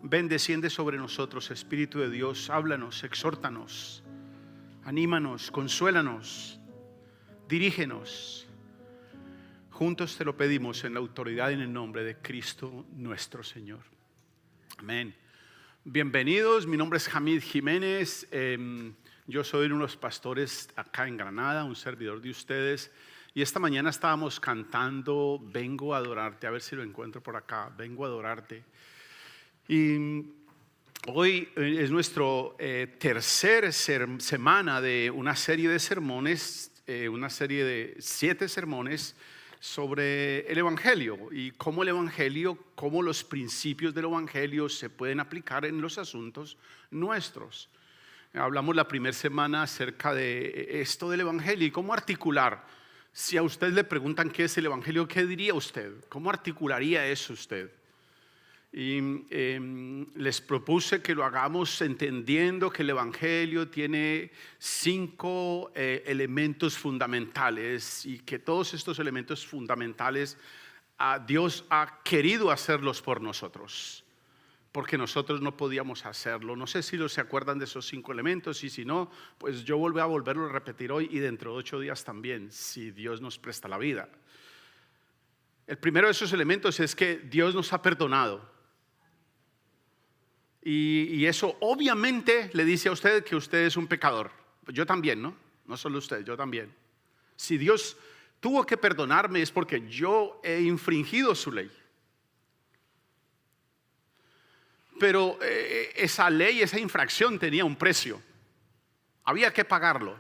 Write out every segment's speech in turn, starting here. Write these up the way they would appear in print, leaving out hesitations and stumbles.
Ven, desciende sobre nosotros, Espíritu de Dios, háblanos, exhórtanos, anímanos, consuélanos, dirígenos. Juntos te lo pedimos en la autoridad y en el nombre de Cristo nuestro Señor. Amén. Bienvenidos, mi nombre es Hamid Jiménez. Yo soy uno de los pastores acá en Granada, un servidor de ustedes. Y esta mañana estábamos cantando Vengo a adorarte. A ver si lo encuentro por acá. Vengo a adorarte. Y hoy es nuestro tercer semana de una serie de sermones, una serie de 7 sermones sobre el Evangelio y cómo el Evangelio, cómo los principios del Evangelio se pueden aplicar en los asuntos nuestros. Hablamos la primera semana acerca de esto del Evangelio y cómo articular. Si a usted le preguntan qué es el Evangelio, ¿qué diría usted? ¿Cómo articularía eso usted? Y les propuse que lo hagamos entendiendo que el Evangelio tiene 5 elementos fundamentales y que todos estos elementos fundamentales Dios ha querido hacerlos por nosotros, porque nosotros no podíamos hacerlo. No sé si se acuerdan de esos 5 elementos, y si no, pues yo voy a volverlo a repetir hoy y dentro de 8 días también, si Dios nos presta la vida. El primero de esos elementos es que Dios nos ha perdonado. Y eso obviamente le dice a usted que usted es un pecador. Yo también, ¿no? No solo usted, yo también. Si Dios tuvo que perdonarme es porque yo he infringido su ley. Pero esa ley, esa infracción tenía un precio. Había que pagarlo.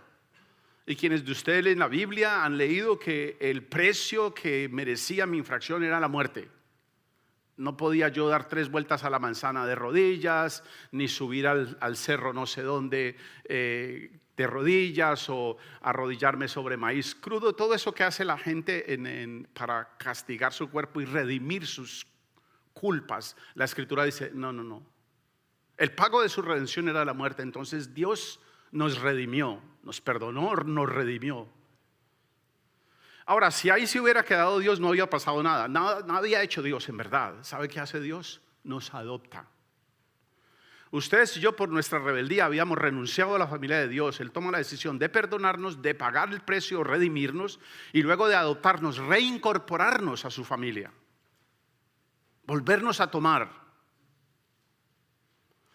Y quienes de ustedes en la Biblia han leído que el precio que merecía mi infracción era la muerte. No podía yo dar 3 vueltas a la manzana de rodillas, ni subir al cerro no sé dónde de rodillas, o arrodillarme sobre maíz crudo. Todo eso que hace la gente para castigar su cuerpo y redimir sus culpas. La Escritura dice, no. El pago de su redención era la muerte. Entonces Dios nos redimió, nos perdonó, nos redimió. Ahora, si ahí se hubiera quedado Dios, no había pasado nada. Nada había hecho Dios en verdad. ¿Sabe qué hace Dios? Nos adopta. Ustedes y yo, por nuestra rebeldía, habíamos renunciado a la familia de Dios. Él toma la decisión de perdonarnos, de pagar el precio, redimirnos, y luego de adoptarnos, reincorporarnos a su familia. Volvernos a tomar.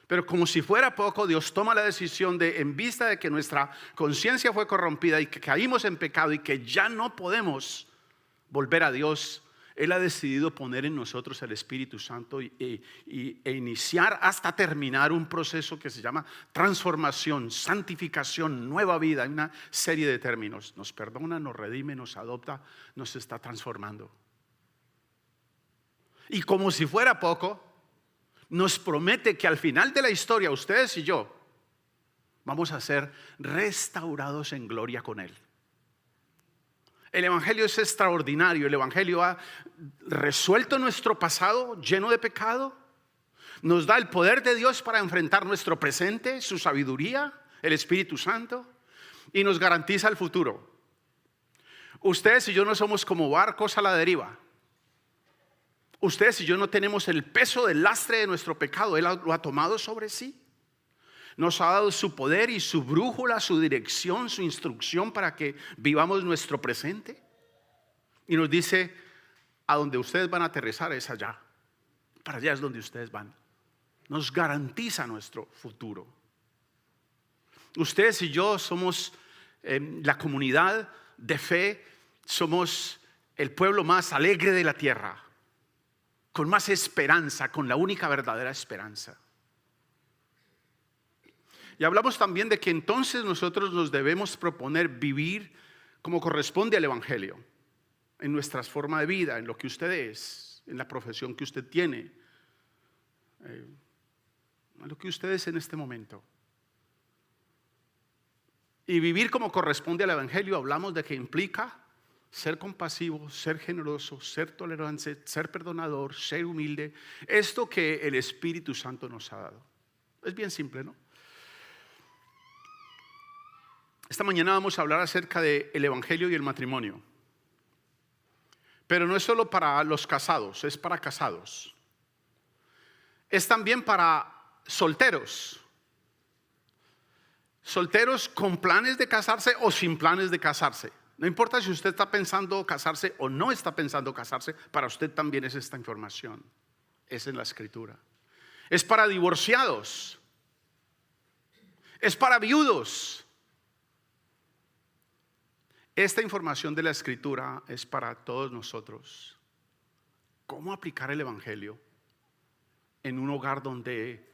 Pero como si fuera poco, Dios toma la decisión de, en vista de que nuestra conciencia fue corrompida y que caímos en pecado y que ya no podemos volver a Dios, Él ha decidido poner en nosotros el Espíritu Santo e iniciar hasta terminar un proceso que se llama transformación, santificación, nueva vida. Hay una serie de términos. Nos perdona, nos redime, nos adopta, nos está transformando. Y como si fuera poco, nos promete que al final de la historia, ustedes y yo vamos a ser restaurados en gloria con Él. El Evangelio es extraordinario. El Evangelio ha resuelto nuestro pasado lleno de pecado. Nos da el poder de Dios para enfrentar nuestro presente, su sabiduría, el Espíritu Santo, y nos garantiza el futuro. Ustedes y yo no somos como barcos a la deriva. Ustedes y yo no tenemos el peso del lastre de nuestro pecado. Él lo ha tomado sobre sí. Nos ha dado su poder y su brújula, su dirección, su instrucción para que vivamos nuestro presente. Y nos dice, a donde ustedes van a aterrizar es allá. Para allá es donde ustedes van. Nos garantiza nuestro futuro. Ustedes y yo somos la comunidad de fe, somos el pueblo más alegre de la tierra, con más esperanza, con la única verdadera esperanza. Y hablamos también de que entonces nosotros nos debemos proponer vivir como corresponde al Evangelio, en nuestra forma de vida, en lo que usted es, en la profesión que usted tiene, en lo que usted es en este momento. Y vivir como corresponde al Evangelio, hablamos de que implica ser compasivo, ser generoso, ser tolerante, ser perdonador, ser humilde. Esto que el Espíritu Santo nos ha dado. Es bien simple, ¿no? Esta mañana vamos a hablar acerca del Evangelio y el matrimonio. Pero no es solo para los casados, es para casados. es también para solteros. Solteros con planes de casarse o sin planes de casarse. No importa si usted está pensando casarse o no está pensando casarse, para usted también es esta información. Es en la Escritura. Es para divorciados. Es para viudos. Esta información de la Escritura es para todos nosotros. ¿Cómo aplicar el Evangelio en un hogar donde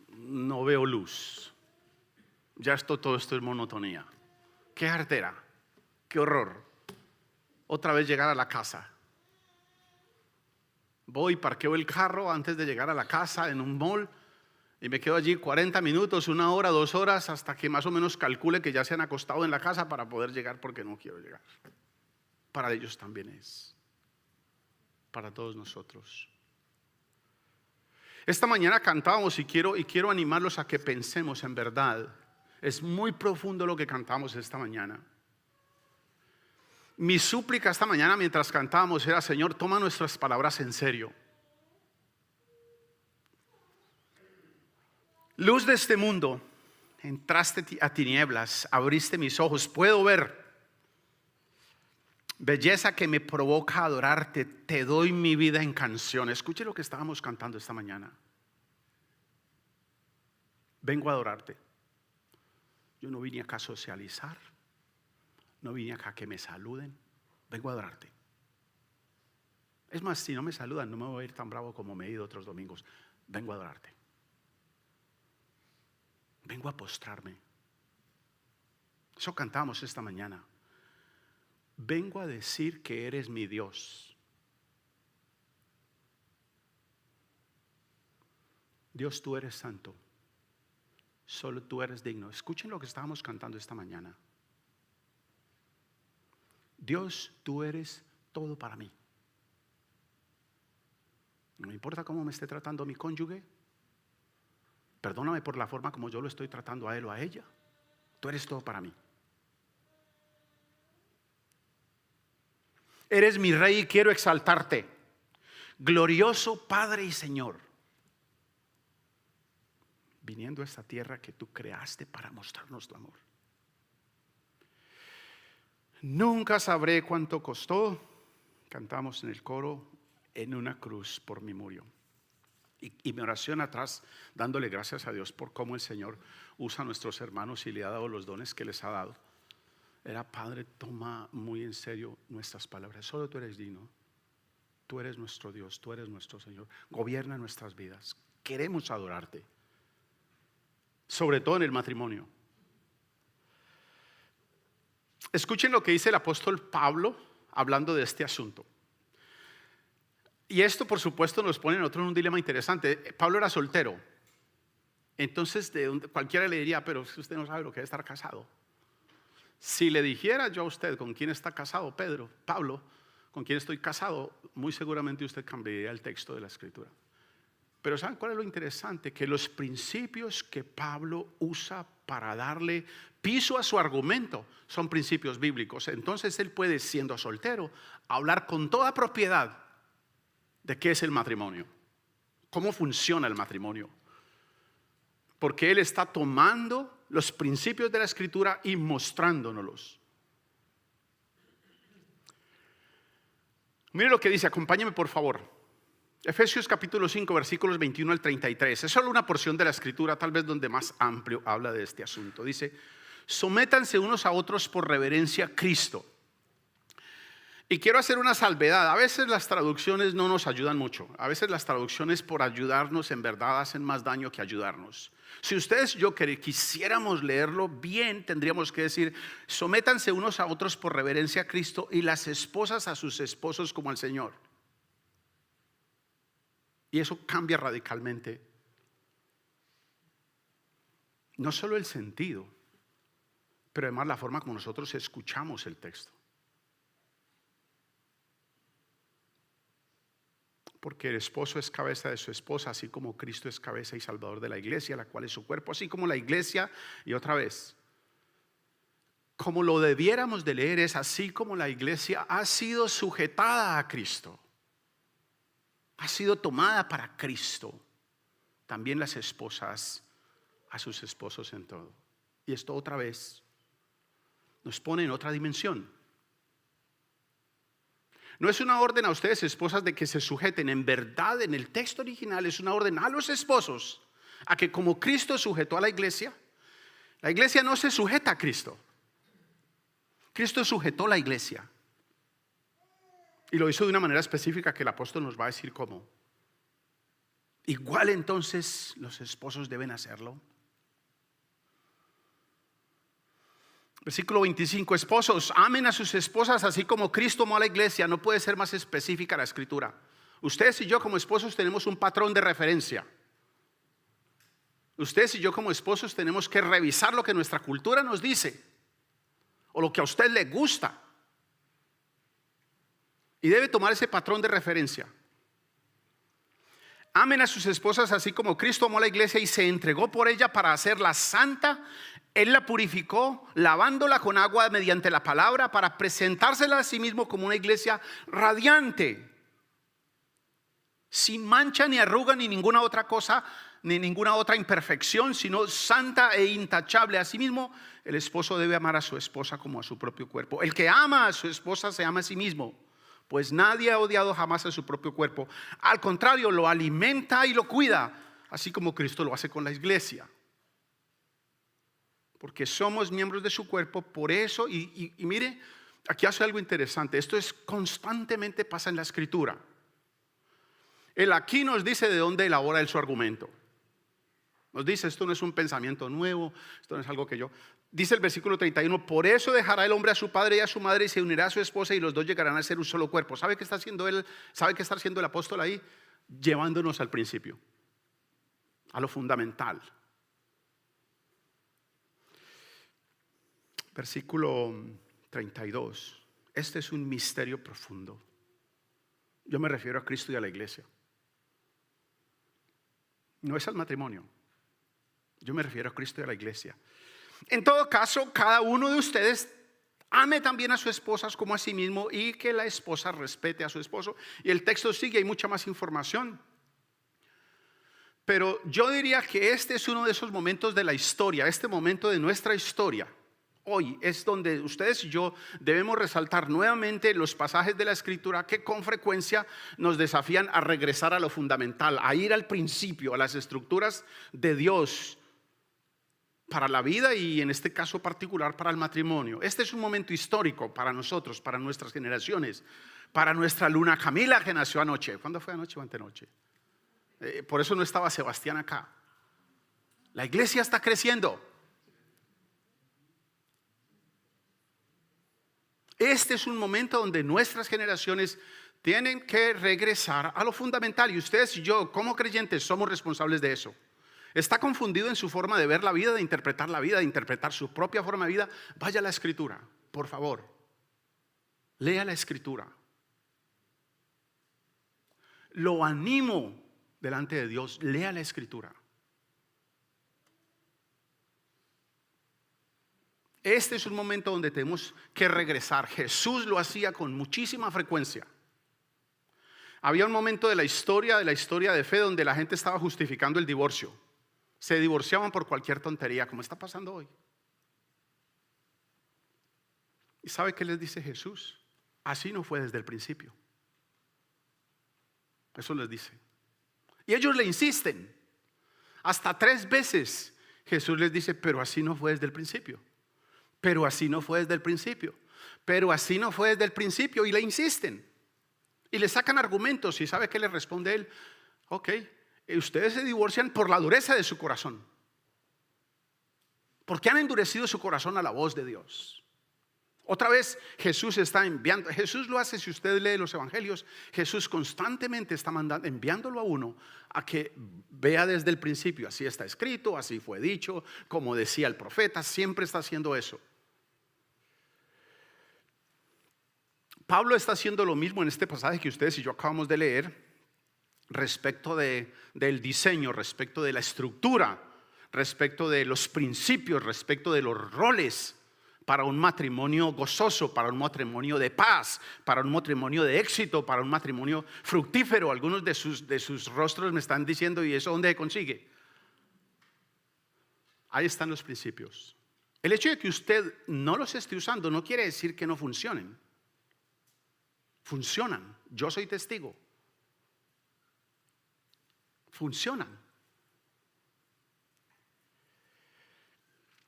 no veo luz? Ya todo esto es monotonía. Qué artera, qué horror. Otra vez llegar a la casa. Voy, parqueo el carro antes de llegar a la casa en un mall y me quedo allí 40 minutos, 1 hora, 2 horas, hasta que más o menos calcule que ya se han acostado en la casa para poder llegar, porque no quiero llegar. Para ellos también es. Para todos nosotros. Esta mañana cantábamos y quiero animarlos a que pensemos en verdad. Es muy profundo lo que cantamos esta mañana. Mi súplica esta mañana mientras cantábamos era: Señor, toma nuestras palabras en serio. Luz de este mundo, entraste a tinieblas, abriste mis ojos, puedo ver. Belleza que me provoca a adorarte, te doy mi vida en canción. Escuche lo que estábamos cantando esta mañana. Vengo a adorarte. Yo no vine acá a socializar, no vine acá a que me saluden, vengo a adorarte. Es más, si no me saludan, no me voy a ir tan bravo como me he ido otros domingos. Vengo a adorarte. Vengo a postrarme. Eso cantamos esta mañana. Vengo a decir que eres mi Dios. Dios, tú eres santo. Solo tú eres digno. Escuchen lo que estábamos cantando esta mañana. Dios, tú eres todo para mí. No me importa cómo me esté tratando mi cónyuge. Perdóname por la forma como yo lo estoy tratando a él o a ella. Tú eres todo para mí. Eres mi rey y quiero exaltarte. Glorioso Padre y Señor, viniendo a esta tierra que tú creaste para mostrarnos tu amor. Nunca sabré cuánto costó, cantamos en el coro, en una cruz por mí murió. Y mi oración atrás, dándole gracias a Dios por cómo el Señor usa a nuestros hermanos y le ha dado los dones que les ha dado, era: Padre, toma muy en serio nuestras palabras. Solo tú eres digno. Tú eres nuestro Dios, tú eres nuestro Señor. Gobierna nuestras vidas. Queremos adorarte. Sobre todo en el matrimonio. Escuchen lo que dice el apóstol Pablo hablando de este asunto. Y esto, por supuesto, nos pone en un dilema interesante. Pablo era soltero. Entonces cualquiera le diría: pero si usted no sabe lo que es estar casado. Si le dijera yo a usted con quién está casado Pablo, con quién estoy casado, muy seguramente usted cambiaría el texto de la Escritura. Pero ¿saben cuál es lo interesante? Que los principios que Pablo usa para darle piso a su argumento son principios bíblicos. Entonces él puede, siendo soltero, hablar con toda propiedad de qué es el matrimonio, cómo funciona el matrimonio. Porque él está tomando los principios de la Escritura y mostrándonoslos. Mire lo que dice, acompáñeme por favor. Efesios capítulo 5, versículos 21 al 33. Es solo una porción de la Escritura, tal vez donde más amplio habla de este asunto. Dice: sométanse unos a otros por reverencia a Cristo. Y quiero hacer una salvedad. A veces las traducciones no nos ayudan mucho. A veces las traducciones, por ayudarnos, en verdad hacen más daño que ayudarnos. Si ustedes y yo quisiéramos leerlo bien, tendríamos que decir: sométanse unos a otros por reverencia a Cristo, y las esposas a sus esposos como al Señor. Y eso cambia radicalmente no solo el sentido, pero además la forma como nosotros escuchamos el texto. Porque el esposo es cabeza de su esposa, así como Cristo es cabeza y salvador de la iglesia, la cual es su cuerpo. Así como la iglesia, y otra vez, como lo debiéramos de leer, es: así como la iglesia ha sido sujetada a Cristo, ha sido tomada para Cristo. también las esposas a sus esposos en todo. Y esto otra vez nos pone en otra dimensión. No es una orden a ustedes, esposas, de que se sujeten. En verdad, en el texto original es una orden a los esposos a que, como Cristo sujetó a la iglesia no se sujeta a Cristo. Cristo sujetó la iglesia. Y lo hizo de una manera específica que el apóstol nos va a decir cómo. Igual entonces los esposos deben hacerlo. Versículo 25, esposos, amen a sus esposas así como Cristo amó a la iglesia. No puede ser más específica la escritura. Ustedes y yo como esposos tenemos un patrón de referencia. Ustedes y yo como esposos tenemos que revisar lo que nuestra cultura nos dice o lo que a usted le gusta. Y debe tomar ese patrón de referencia. Amen a sus esposas así como Cristo amó a la iglesia y se entregó por ella para hacerla santa. Él la purificó, lavándola con agua mediante la palabra, para presentársela a sí mismo como una iglesia radiante, sin mancha ni arruga ni ninguna otra cosa, ni ninguna otra imperfección, sino santa e intachable. Asimismo, el esposo debe amar a su esposa como a su propio cuerpo. El que ama a su esposa se ama a sí mismo, pues nadie ha odiado jamás a su propio cuerpo. Al contrario, lo alimenta y lo cuida, así como Cristo lo hace con la iglesia. Porque somos miembros de su cuerpo, por eso, y mire, aquí hace algo interesante. Esto es constantemente pasa en la escritura. Él aquí nos dice de dónde elabora él su argumento. Nos dice, esto no es un pensamiento nuevo, esto no es algo que yo... Dice el versículo 31, por eso dejará el hombre a su padre y a su madre y se unirá a su esposa y los dos llegarán a ser un solo cuerpo. ¿Sabe qué está haciendo él? ¿Sabe qué está haciendo el apóstol ahí? Llevándonos al principio, a lo fundamental. Versículo 32. Este es un misterio profundo. Yo me refiero a Cristo y a la iglesia. No es al matrimonio. Yo me refiero a Cristo y a la iglesia. En todo caso, cada uno de ustedes ame también a sus esposas como a sí mismo y que la esposa respete a su esposo. Y el texto sigue, hay mucha más información. Pero yo diría que este es uno de esos momentos de la historia, este momento de nuestra historia. Hoy es donde ustedes y yo debemos resaltar nuevamente los pasajes de la escritura que con frecuencia nos desafían a regresar a lo fundamental, a ir al principio, a las estructuras de Dios para la vida y en este caso particular para el matrimonio. Este es un momento histórico para nosotros, para nuestras generaciones, para nuestra Luna Camila que nació anoche. ¿Cuándo fue anoche o antenoche? Por eso no estaba Sebastián acá. La iglesia está creciendo. Este es un momento donde nuestras generaciones tienen que regresar a lo fundamental y ustedes y yo como creyentes somos responsables de eso. Está confundido en su forma de ver la vida, de interpretar su propia forma de vida. Vaya a la escritura, por favor. Lea la escritura. Lo animo delante de Dios, lea la escritura. Este es un momento donde tenemos que regresar. Jesús lo hacía con muchísima frecuencia. Había un momento de la historia de fe donde la gente estaba justificando el divorcio. Se divorciaban por cualquier tontería, como está pasando hoy. ¿Y sabe qué les dice Jesús? Así no fue desde el principio. Eso les dice. Y ellos le insisten. Hasta 3 veces Jesús les dice, pero así no fue desde el principio. Pero así no fue desde el principio. Pero así no fue desde el principio. Y le insisten. Y le sacan argumentos. ¿Y sabe qué le responde él? Ok, ustedes se divorcian por la dureza de su corazón. Porque han endurecido su corazón a la voz de Dios. Otra vez Jesús está enviando. Jesús lo hace, si usted lee los evangelios. Jesús constantemente está enviándolo a uno a que vea desde el principio. Así está escrito, así fue dicho, como decía el profeta. Siempre está haciendo eso. Pablo está haciendo lo mismo en este pasaje que ustedes y yo acabamos de leer, respecto del diseño, respecto de la estructura, respecto de los principios, respecto de los roles. para un matrimonio gozoso, para un matrimonio de paz, para un matrimonio de éxito, para un matrimonio fructífero. Algunos de sus rostros me están diciendo, ¿y eso dónde se consigue? Ahí están los principios. El hecho de que usted no los esté usando no quiere decir que no funcionen. Funcionan. Yo soy testigo. Funcionan.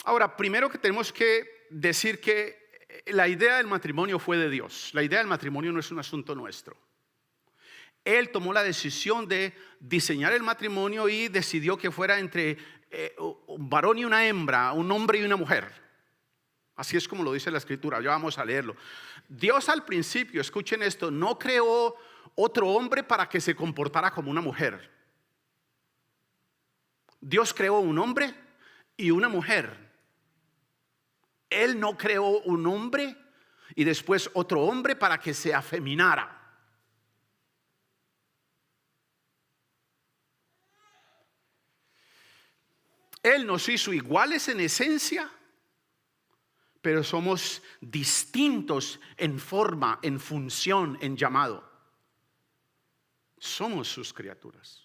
Ahora, primero que tenemos que decir que la idea del matrimonio fue de Dios. La idea del matrimonio no es un asunto nuestro. Él tomó la decisión de diseñar el matrimonio y decidió que fuera entre un varón y una hembra, un hombre y una mujer. Así es como lo dice la Escritura. Ya vamos a leerlo. Dios al principio, escuchen esto, no creó otro hombre para que se comportara como una mujer. Dios creó un hombre y una mujer. Él no creó un hombre y después otro hombre para que se afeminara. Él nos hizo iguales en esencia, pero somos distintos en forma, en función, en llamado. Somos sus criaturas.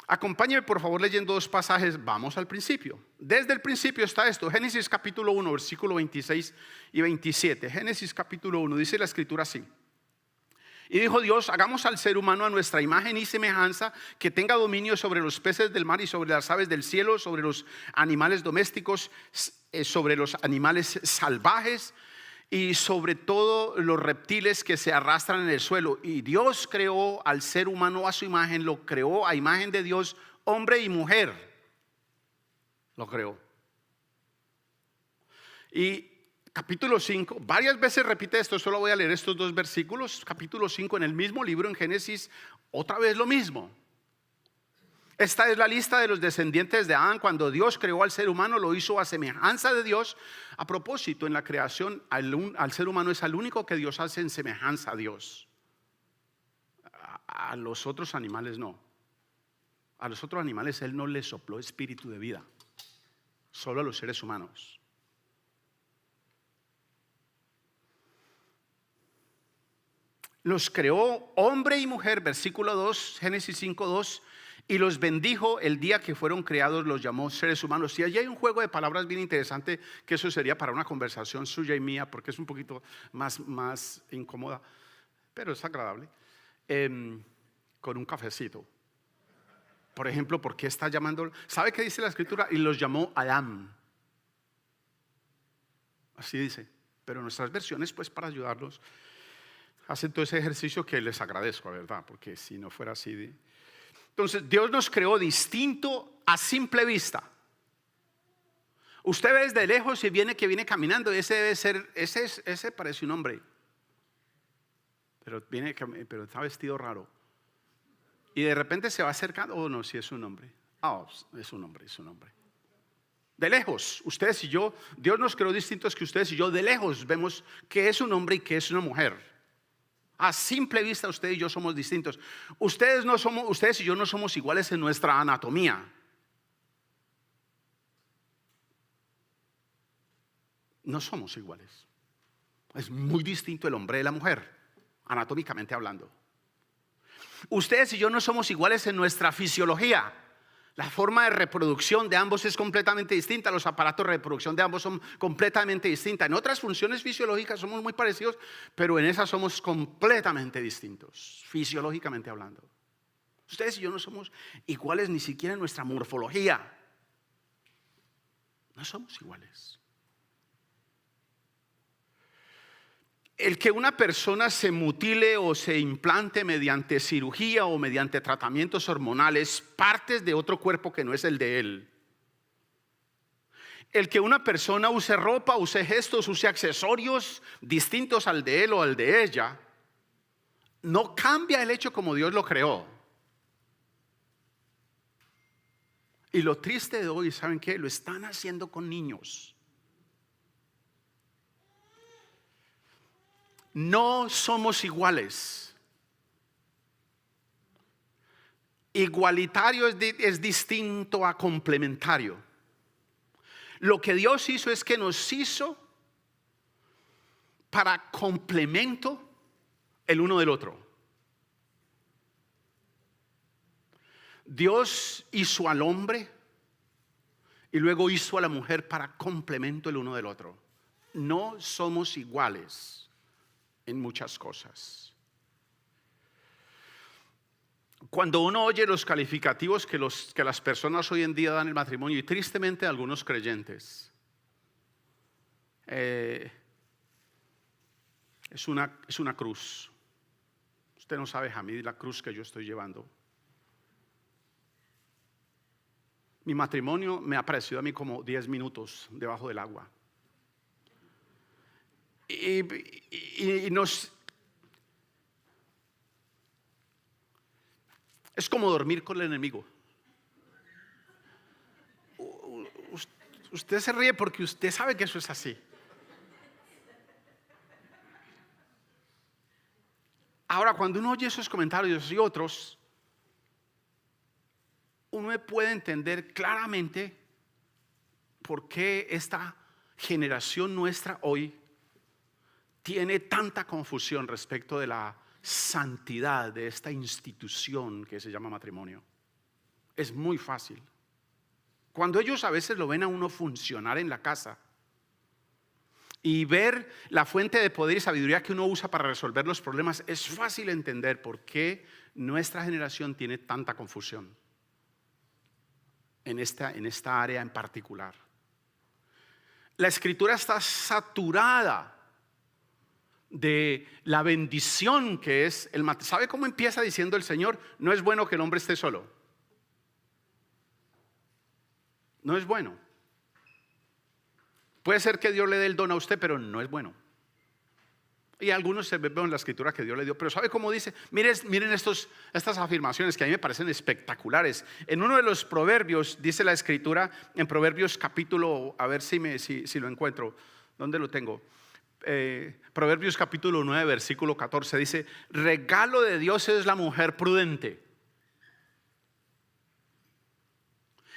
Acompáñeme por favor leyendo dos pasajes. Vamos al principio. Desde el principio está esto. Génesis capítulo 1, versículo 26 y 27. Génesis capítulo 1, dice la Escritura así. Y dijo Dios: hagamos al ser humano a nuestra imagen y semejanza, que tenga dominio sobre los peces del mar y sobre las aves del cielo, sobre los animales domésticos, sobre los animales salvajes y sobre todo los reptiles que se arrastran en el suelo. Y Dios creó al ser humano a su imagen, lo creó a imagen de Dios, hombre y mujer. Lo creó. Y capítulo 5, varias veces repite esto, solo voy a leer estos dos versículos. Capítulo 5 en el mismo libro, en Génesis, otra vez lo mismo. Esta es la lista de los descendientes de Adán. Cuando Dios creó al ser humano, lo hizo a semejanza de Dios. A propósito, en la creación, al ser humano es el único que Dios hace en semejanza a Dios. A los otros animales no. A los otros animales Él no les sopló espíritu de vida. Solo a los seres humanos. Los creó hombre y mujer, versículo 2, Génesis 5:2. Y los bendijo el día que fueron creados, los llamó seres humanos. Y allí hay un juego de palabras bien interesante, que eso sería para una conversación suya y mía, porque es un poquito más incómoda, pero es agradable, con un cafecito. Por ejemplo, ¿por qué está llamando? ¿Sabe qué dice la Escritura? Y los llamó Adán. Así dice. Pero nuestras versiones, pues para ayudarlos, hacen todo ese ejercicio que les agradezco, ¿verdad? Porque si no fuera así. Entonces Dios nos creó distinto a simple vista. Usted ve desde lejos y viene caminando. Ese debe ser, ese parece un hombre, pero está vestido raro. Y de repente se va acercando. Oh no, si es un hombre. Es un hombre. De lejos, ustedes y yo, Dios nos creó distintos que ustedes y yo. De lejos vemos que es un hombre y que es una mujer. A simple vista usted y yo somos distintos. Ustedes y yo no somos iguales en nuestra anatomía. No somos iguales. Es muy distinto el hombre de la mujer, anatómicamente hablando. Ustedes y yo no somos iguales en nuestra fisiología. La forma de reproducción de ambos es completamente distinta. Los aparatos de reproducción de ambos son completamente distintas. En otras funciones fisiológicas somos muy parecidos, pero en esas somos completamente distintos, fisiológicamente hablando. Ustedes y yo no somos iguales ni siquiera en nuestra morfología. No somos iguales. El que una persona se mutile o se implante mediante cirugía o mediante tratamientos hormonales partes de otro cuerpo que no es el de él. El que una persona use ropa, use gestos, use accesorios distintos al de él o al de ella, no cambia el hecho como Dios lo creó. Y lo triste de hoy, ¿saben qué? Lo están haciendo con niños. No somos iguales. Igualitario es distinto a complementario. Lo que Dios hizo es que nos hizo para complemento el uno del otro. Dios hizo al hombre y luego hizo a la mujer para complemento el uno del otro. No somos iguales en muchas cosas. Cuando uno oye los calificativos que las personas hoy en día dan al matrimonio, y tristemente algunos creyentes, es una cruz. Usted no sabe, Hamid, la cruz que yo estoy llevando. Mi matrimonio me ha parecido a mí como 10 minutos debajo del agua. Y es como dormir con el enemigo. Usted se ríe porque usted sabe que eso es así. Ahora, cuando uno oye esos comentarios y otros, uno puede entender claramente por qué esta generación nuestra hoy tiene tanta confusión respecto de la santidad de esta institución que se llama matrimonio. Es muy fácil. Cuando ellos a veces lo ven a uno funcionar en la casa y ver la fuente de poder y sabiduría que uno usa para resolver los problemas, es fácil entender por qué nuestra generación tiene tanta confusión en esta área en particular. La escritura está saturada de la bendición que es el matrimonio. ¿Sabe cómo empieza diciendo el Señor? No es bueno que el hombre esté solo. No es bueno. Puede ser que Dios le dé el don a usted, pero no es bueno. Y algunos se ven en la escritura que Dios le dio. Pero ¿sabe cómo dice? Miren estas afirmaciones que a mí me parecen espectaculares. En uno de los proverbios dice la escritura, en Proverbios capítulo, a ver si lo encuentro. ¿Dónde lo tengo? Proverbios capítulo 9 versículo 14 dice: regalo de Dios es la mujer prudente.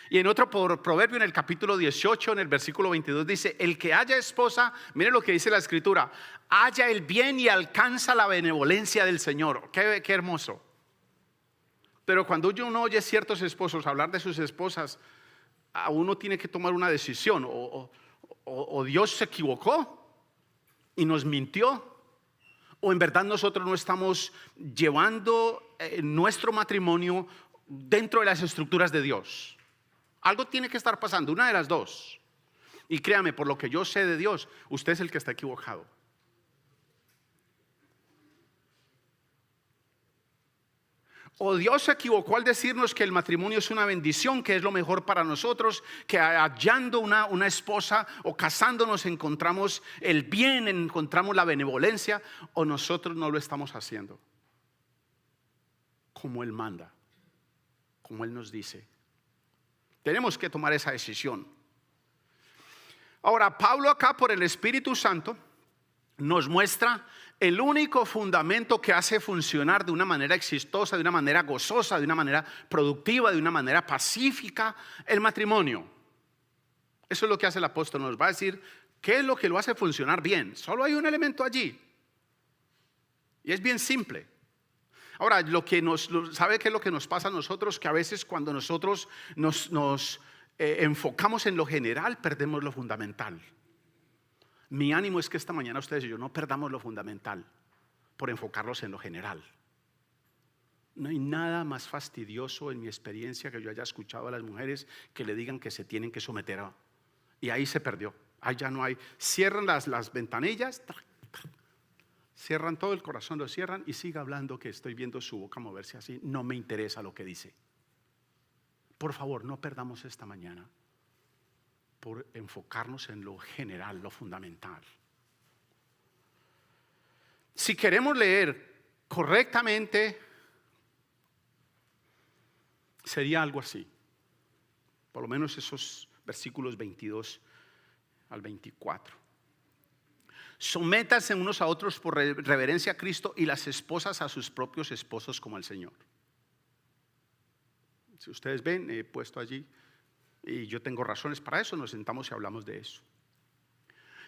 Y en otro proverbio, en el capítulo 18, en el versículo 22 dice: el que haya esposa, mire lo que dice la escritura, halla el bien y alcanza la benevolencia del Señor. Qué hermoso. Pero cuando uno oye ciertos esposos hablar de sus esposas, a uno tiene que tomar una decisión. O Dios se equivocó y nos mintió, o en verdad nosotros no estamos llevando nuestro matrimonio dentro de las estructuras de Dios. Algo tiene que estar pasando, una de las dos. Y créame, por lo que yo sé de Dios, usted es el que está equivocado. O Dios se equivocó al decirnos que el matrimonio es una bendición, que es lo mejor para nosotros, que hallando una esposa o casándonos encontramos el bien, encontramos la benevolencia, o nosotros no lo estamos haciendo como Él manda, como Él nos dice. Tenemos que tomar esa decisión. Ahora, Pablo acá por el Espíritu Santo nos muestra el único fundamento que hace funcionar de una manera exitosa, de una manera gozosa, de una manera productiva, de una manera pacífica el matrimonio. Eso es lo que hace el apóstol, nos va a decir qué es lo que lo hace funcionar bien. Solo hay un elemento allí y es bien simple. Ahora, ¿sabe qué es lo que nos pasa a nosotros? Que a veces cuando nosotros nos enfocamos en lo general, perdemos lo fundamental. Mi ánimo es que esta mañana ustedes y yo no perdamos lo fundamental por enfocarlos en lo general. No hay nada más fastidioso en mi experiencia que yo haya escuchado a las mujeres que le digan que se tienen que someter a. Y ahí se perdió. Ahí ya no hay. Cierran las ventanillas. Cierran todo el corazón, lo cierran y siga hablando que estoy viendo su boca moverse así. No me interesa lo que dice. Por favor, no perdamos esta mañana por enfocarnos en lo general, lo fundamental. Si queremos leer correctamente, sería algo así. Por lo menos esos versículos 22 al 24. Sométanse unos a otros por reverencia a Cristo, y las esposas a sus propios esposos como al Señor. Si ustedes ven, he puesto allí Y yo tengo razones para eso, nos sentamos y hablamos de eso.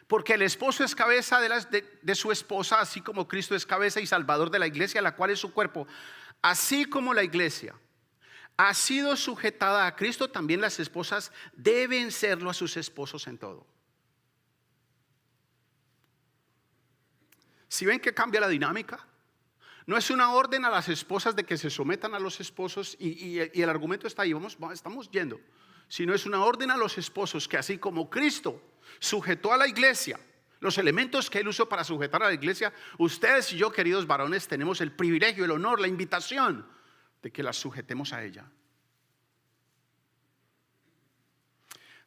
Porque el esposo es cabeza de su esposa, así como Cristo es cabeza y salvador de la iglesia, la cual es su cuerpo. Así como la iglesia ha sido sujetada a Cristo, también las esposas deben serlo a sus esposos en todo. ¿Si ven que cambia la dinámica? No es una orden a las esposas de que se sometan a los esposos y el argumento está ahí, estamos yendo. Sino es una orden a los esposos que así como Cristo sujetó a la iglesia, los elementos que Él usó para sujetar a la iglesia, ustedes y yo, queridos varones, tenemos el privilegio, el honor, la invitación de que las sujetemos a ella.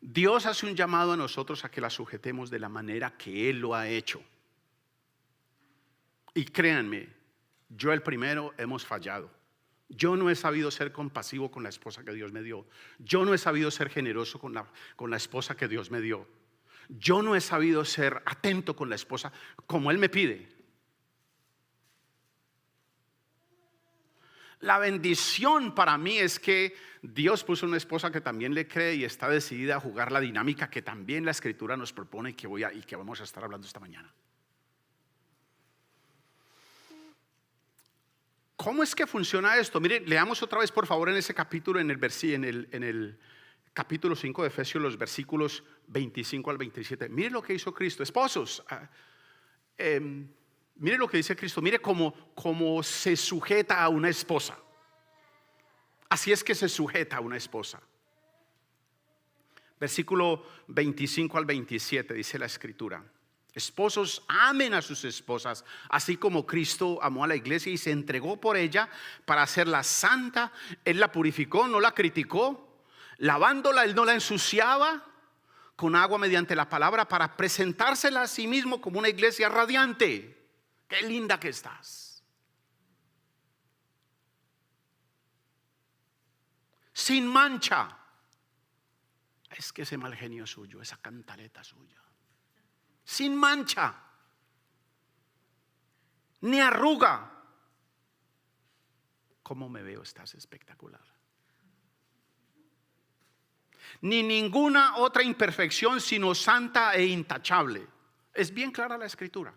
Dios hace un llamado a nosotros a que la sujetemos de la manera que Él lo ha hecho. Y créanme, yo el primero hemos fallado. Yo no he sabido ser compasivo con la esposa que Dios me dio. Yo no he sabido ser generoso con la esposa que Dios me dio. Yo no he sabido ser atento con la esposa como Él me pide. La bendición para mí es que Dios puso una esposa que también le cree y está decidida a jugar la dinámica que también la Escritura nos propone y que vamos a estar hablando esta mañana. ¿Cómo es que funciona esto? Mire, leamos otra vez por favor en ese capítulo, en el capítulo 5 de Efesios, los versículos 25 al 27. Mire lo que hizo Cristo. Esposos, mire lo que dice Cristo. Mire cómo se sujeta a una esposa. Así es que se sujeta a una esposa. Versículo 25 al 27 dice la Escritura: esposos, amen a sus esposas, así como Cristo amó a la iglesia y se entregó por ella para hacerla santa. Él la purificó, no la criticó. Lavándola, Él no la ensuciaba con agua mediante la palabra, para presentársela a sí mismo como una iglesia radiante. Qué linda que estás. Sin mancha. Es que ese mal genio suyo, esa cantaleta suya. Sin mancha, ni arruga. ¿Cómo me veo? Estás espectacular. Ni ninguna otra imperfección, sino santa e intachable. Es bien clara la Escritura.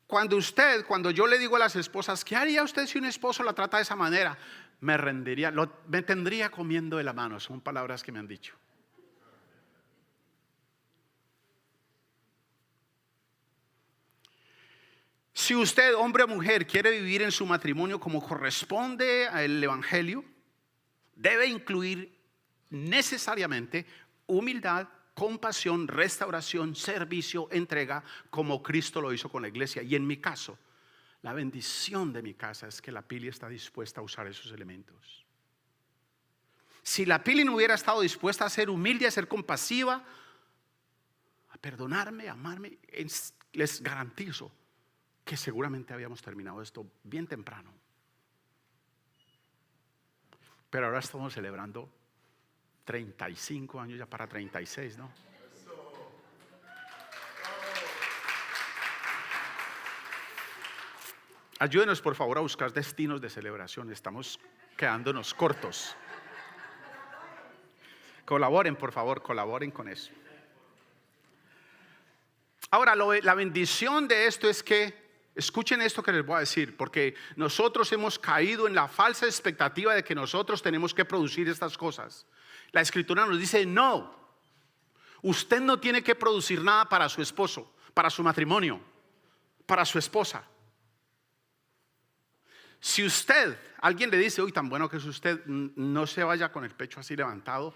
Cuando yo le digo a las esposas, ¿qué haría usted si un esposo la trata de esa manera? Me rendiría, me tendría comiendo de la mano. Son palabras que me han dicho. Si usted, hombre o mujer, quiere vivir en su matrimonio como corresponde al Evangelio, debe incluir necesariamente humildad, compasión, restauración, servicio, entrega, como Cristo lo hizo con la iglesia. Y en mi caso, la bendición de mi casa es que la Pili está dispuesta a usar esos elementos. Si la Pili no hubiera estado dispuesta a ser humilde, a ser compasiva, a perdonarme, a amarme, les garantizo que seguramente habíamos terminado esto bien temprano. Pero ahora estamos celebrando 35 años, ya para 36, ¿no? Ayúdenos por favor a buscar destinos de celebración. Estamos quedándonos cortos. Colaboren, por favor, colaboren con eso. Ahora, la bendición de esto es que, escuchen esto que les voy a decir, porque nosotros hemos caído en la falsa expectativa de que nosotros tenemos que producir estas cosas. La Escritura nos dice: no, usted no tiene que producir nada para su esposo, para su matrimonio, para su esposa. Si alguien le dice: uy, tan bueno que es usted, no se vaya con el pecho así levantado.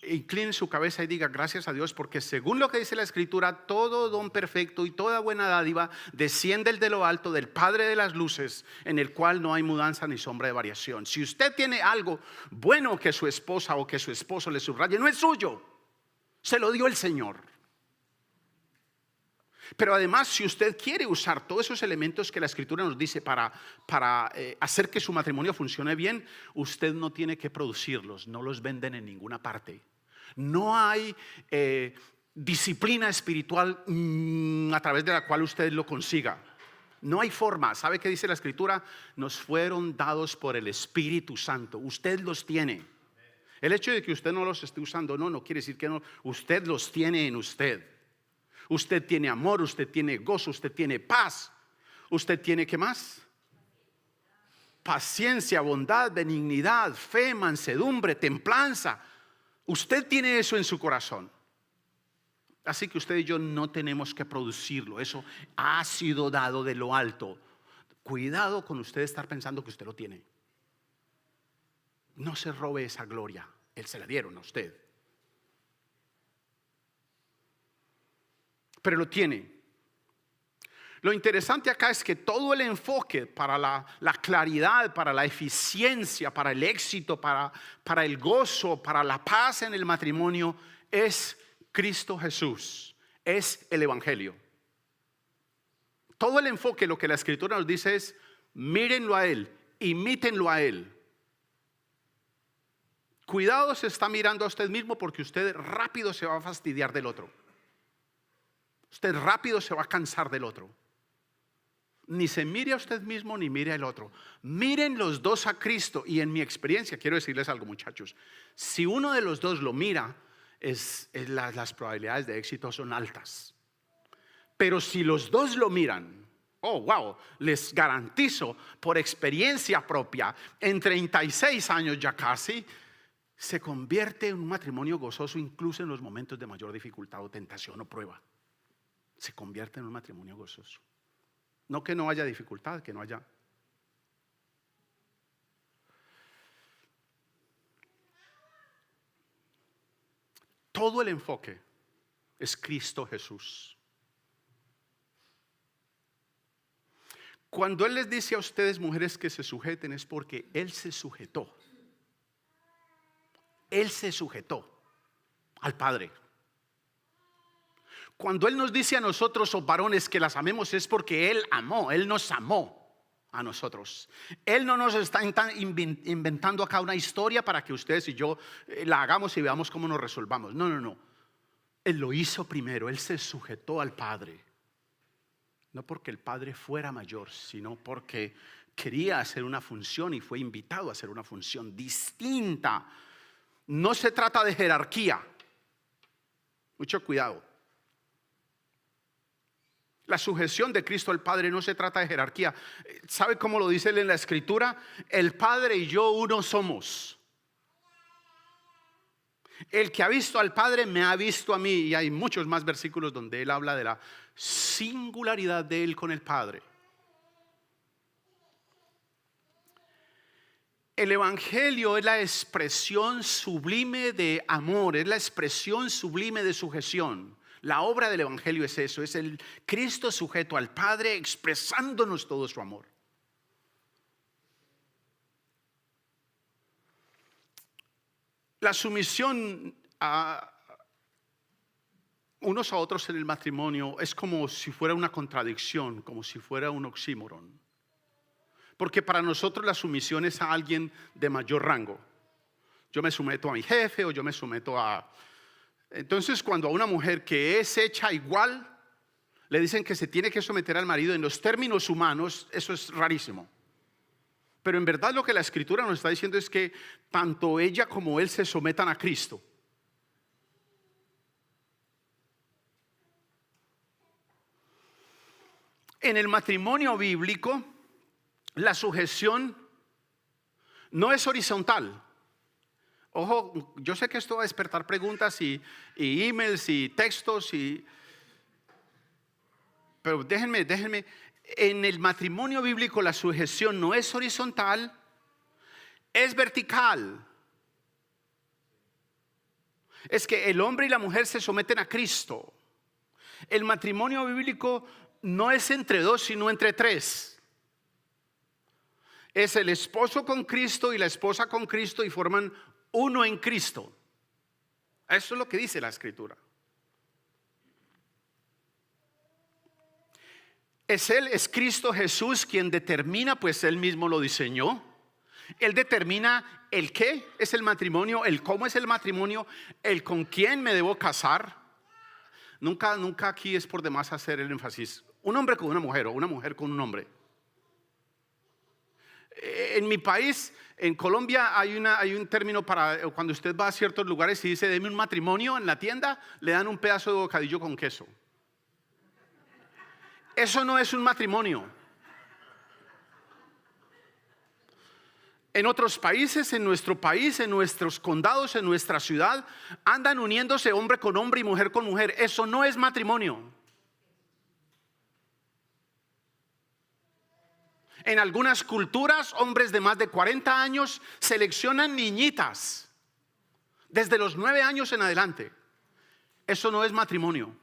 Incline su cabeza y diga: gracias a Dios, porque según lo que dice la Escritura, todo don perfecto y toda buena dádiva desciende de lo alto, del Padre de las luces, en el cual no hay mudanza ni sombra de variación. Si usted tiene algo bueno que su esposa o que su esposo le subraye, no es suyo, se lo dio el Señor. Pero además, si usted quiere usar todos esos elementos que la Escritura nos dice para hacer que su matrimonio funcione bien, usted no tiene que producirlos, no los venden en ninguna parte. No hay disciplina espiritual a través de la cual usted lo consiga. No hay forma. ¿Sabe qué dice la Escritura? Nos fueron dados por el Espíritu Santo. Usted los tiene. El hecho de que usted no los esté usando no quiere decir que no. Usted los tiene en usted. Usted tiene amor, usted tiene gozo, usted tiene paz. Usted tiene, ¿qué más? Paciencia, bondad, benignidad, fe, mansedumbre, templanza. Usted tiene eso en su corazón. Así que usted y yo no tenemos que producirlo. Eso ha sido dado de lo alto. Cuidado con usted estar pensando que usted lo tiene. No se robe esa gloria. Él se la dieron a usted. Pero lo tiene. Lo interesante acá es que todo el enfoque para la claridad, para la eficiencia, para el éxito, para el gozo, para la paz en el matrimonio es Cristo Jesús, es el Evangelio. Todo el enfoque, lo que la Escritura nos dice es: mírenlo a Él, imítenlo a Él. Cuidado, se está mirando a usted mismo, porque usted rápido se va a fastidiar del otro. Usted rápido se va a cansar del otro. Ni se mire a usted mismo ni mire al otro. Miren los dos a Cristo. Y en mi experiencia quiero decirles algo, muchachos: si uno de los dos lo mira, las probabilidades de éxito son altas. Pero si los dos lo miran, oh wow, les garantizo por experiencia propia, en 36 años ya casi, se convierte en un matrimonio gozoso, incluso en los momentos de mayor dificultad o tentación o prueba. Se convierte en un matrimonio gozoso. No que no haya dificultad, que no haya. Todo el enfoque es Cristo Jesús. Cuando Él les dice a ustedes, mujeres, que se sujeten, es porque Él se sujetó. Él se sujetó al Padre. Cuando Él nos dice a nosotros, varones, que las amemos, es porque Él amó, Él nos amó a nosotros. Él no nos está inventando acá una historia para que ustedes y yo la hagamos y veamos cómo nos resolvamos. No. Él lo hizo primero, Él se sujetó al Padre. No porque el Padre fuera mayor, sino porque quería hacer una función y fue invitado a hacer una función distinta. No se trata de jerarquía. Mucho cuidado. La sujeción de Cristo al Padre no se trata de jerarquía. ¿Sabe cómo lo dice Él en la Escritura? El Padre y yo uno somos. El que ha visto al Padre me ha visto a mí. Y hay muchos más versículos donde Él habla de la singularidad de Él con el Padre. El Evangelio es la expresión sublime de amor, es la expresión sublime de sujeción. La obra del Evangelio es eso, es el Cristo sujeto al Padre expresándonos todo su amor. La sumisión a unos a otros en el matrimonio es como si fuera una contradicción, como si fuera un oxímoron. Porque para nosotros la sumisión es a alguien de mayor rango. Yo me someto a mi jefe o yo me someto a... Entonces, cuando a una mujer que es hecha igual le dicen que se tiene que someter al marido en los términos humanos, eso es rarísimo. Pero en verdad lo que la Escritura nos está diciendo es que tanto ella como él se sometan a Cristo. En el matrimonio bíblico, la sujeción no es horizontal. Ojo, yo sé que esto va a despertar preguntas y emails y textos, pero déjenme. En el matrimonio bíblico la sujeción no es horizontal, es vertical. Es que el hombre y la mujer se someten a Cristo. El matrimonio bíblico no es entre dos, sino entre tres. Es el esposo con Cristo y la esposa con Cristo y forman uno en Cristo. Eso es lo que dice la Escritura. Es Cristo Jesús quien determina, pues Él mismo lo diseñó. Él determina el qué es el matrimonio, el cómo es el matrimonio, el con quién me debo casar. Nunca aquí es por demás hacer el énfasis. Un hombre con una mujer o una mujer con un hombre. En mi país, en Colombia, hay un término para cuando usted va a ciertos lugares y dice, deme un matrimonio en la tienda, le dan un pedazo de bocadillo con queso. Eso no es un matrimonio. En otros países, en nuestro país, en nuestros condados, en nuestra ciudad, andan uniéndose hombre con hombre y mujer con mujer. Eso no es matrimonio. En algunas culturas, hombres de más de 40 años seleccionan niñitas desde los 9 años en adelante. Eso no es matrimonio.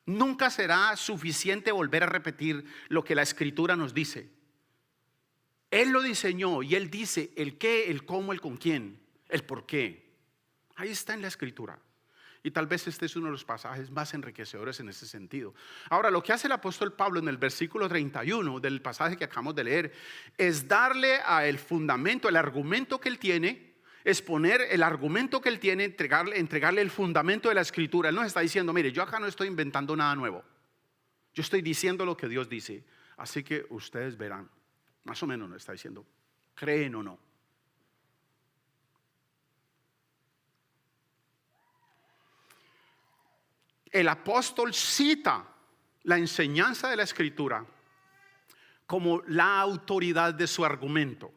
Nunca será suficiente volver a repetir lo que la Escritura nos dice. Él lo diseñó y Él dice el qué, el cómo, el con quién, el por qué. Ahí está en la Escritura. Y tal vez este es uno de los pasajes más enriquecedores en ese sentido. Ahora, lo que hace el apóstol Pablo en el versículo 31 del pasaje que acabamos de leer es darle a el fundamento, el argumento que él tiene, exponer el argumento que él tiene, entregarle el fundamento de la Escritura. Él nos está diciendo, mire, yo acá no estoy inventando nada nuevo. Yo estoy diciendo lo que Dios dice. Así que ustedes verán. Más o menos nos está diciendo, creen o no. El apóstol cita la enseñanza de la Escritura como la autoridad de su argumento.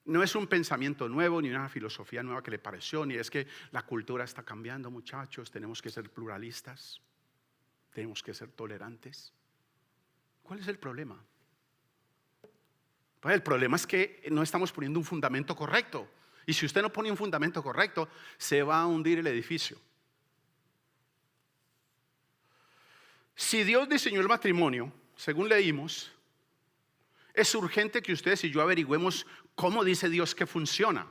No es un pensamiento nuevo, ni una filosofía nueva que le pareció, ni es que la cultura está cambiando, muchachos, tenemos que ser pluralistas, tenemos que ser tolerantes. ¿Cuál es el problema? Pues el problema es que no estamos poniendo un fundamento correcto. Y si usted no pone un fundamento correcto, se va a hundir el edificio. Si Dios diseñó el matrimonio, según leímos, es urgente que ustedes y yo averigüemos cómo dice Dios que funciona.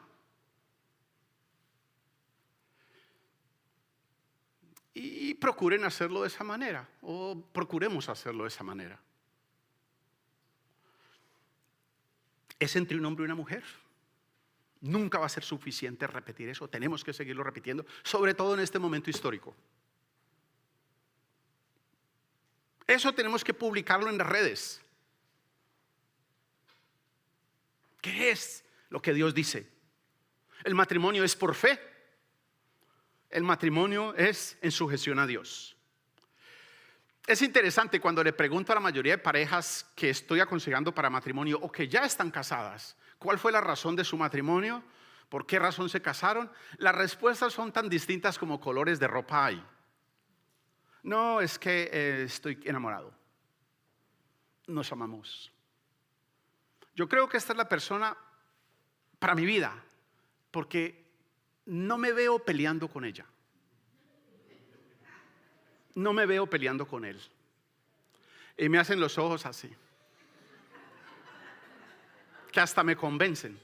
Y procuren hacerlo de esa manera, o procuremos hacerlo de esa manera. Es entre un hombre y una mujer. Nunca va a ser suficiente repetir eso, tenemos que seguirlo repitiendo, sobre todo en este momento histórico. Eso tenemos que publicarlo en las redes. ¿Qué es lo que Dios dice? El matrimonio es por fe. El matrimonio es en sujeción a Dios. Es interesante cuando le pregunto a la mayoría de parejas que estoy aconsejando para matrimonio o que ya están casadas, ¿cuál fue la razón de su matrimonio? ¿Por qué razón se casaron? Las respuestas son tan distintas como colores de ropa hay. No, es que estoy enamorado. Nos amamos. Yo creo que esta es la persona para mi vida, porque no me veo peleando con ella. No me veo peleando con él. Y me hacen los ojos así, que hasta me convencen.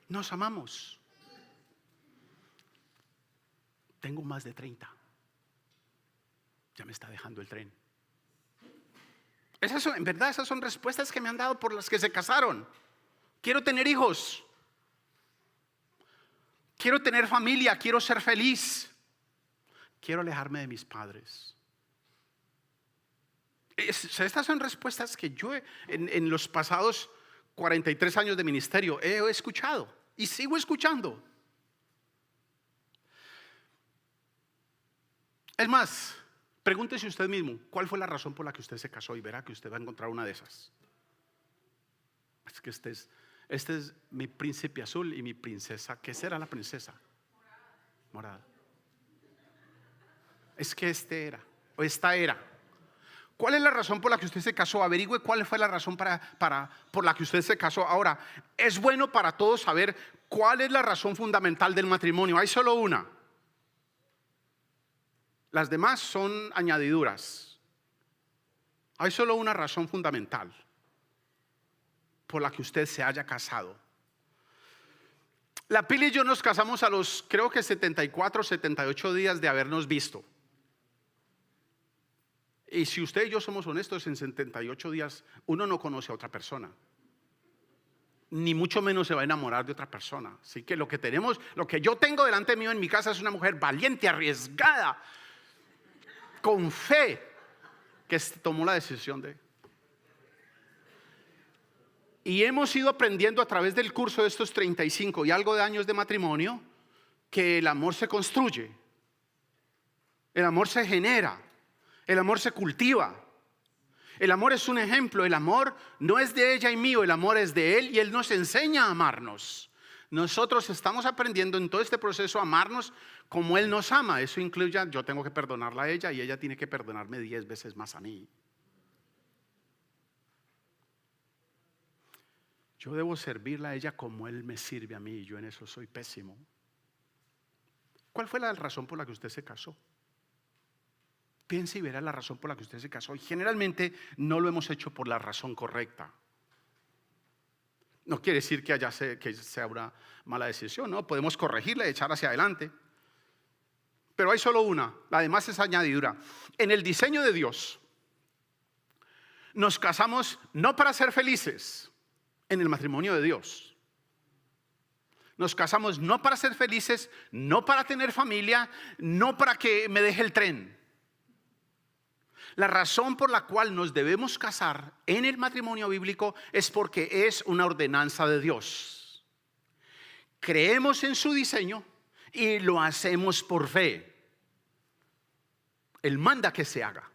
Nos amamos. Tengo más de 30. Ya me está dejando el tren. En verdad, esas son respuestas que me han dado por las que se casaron. Quiero tener hijos. Quiero tener familia. Quiero ser feliz. Quiero alejarme de mis padres. Estas son respuestas que yo en los pasados 43 años de ministerio he escuchado y sigo escuchando. Es más, pregúntese usted mismo, ¿cuál fue la razón por la que usted se casó? Y verá que usted va a encontrar una de esas. Es que este es mi príncipe azul y mi princesa. ¿Qué será la princesa? Morada. Es que este era, o esta era. ¿Cuál es la razón por la que usted se casó? Averigüe cuál fue la razón por la que usted se casó. Ahora, es bueno para todos saber cuál es la razón fundamental del matrimonio. Hay solo una. Las demás son añadiduras. Hay solo una razón fundamental por la que usted se haya casado. La Pili y yo nos casamos a los, creo que 74, 78 días de habernos visto. Y si usted y yo somos honestos, en 78 días uno no conoce a otra persona. ni mucho menos se va a enamorar de otra persona. Así que lo que yo tengo delante mío en mi casa es una mujer valiente, arriesgada, con fe, que tomó la decisión de... Y hemos ido aprendiendo a través del curso de estos 35 y algo de años de matrimonio que el amor se construye, el amor se genera, el amor se cultiva. El amor es un ejemplo, el amor no es de ella y mío, el amor es de Él y Él nos enseña a amarnos. Nosotros estamos aprendiendo en todo este proceso a amarnos como Él nos ama. Eso incluye, yo tengo que perdonarla a ella y ella tiene que perdonarme 10 veces más a mí. Yo debo servirla a ella como Él me sirve a mí y yo en eso soy pésimo. ¿Cuál fue la razón por la que usted se casó? Piense y verá la razón por la que usted se casó. Y generalmente no lo hemos hecho por la razón correcta. No quiere decir que sea una mala decisión, ¿no? Podemos corregirla y echar hacia adelante. Pero hay solo una, la demás es añadidura. En el diseño de Dios, nos casamos no para ser felices en el matrimonio de Dios. Nos casamos no para ser felices, no para tener familia, no para que me deje el tren. La razón por la cual nos debemos casar en el matrimonio bíblico es porque es una ordenanza de Dios. Creemos en su diseño y lo hacemos por fe. Él manda que se haga.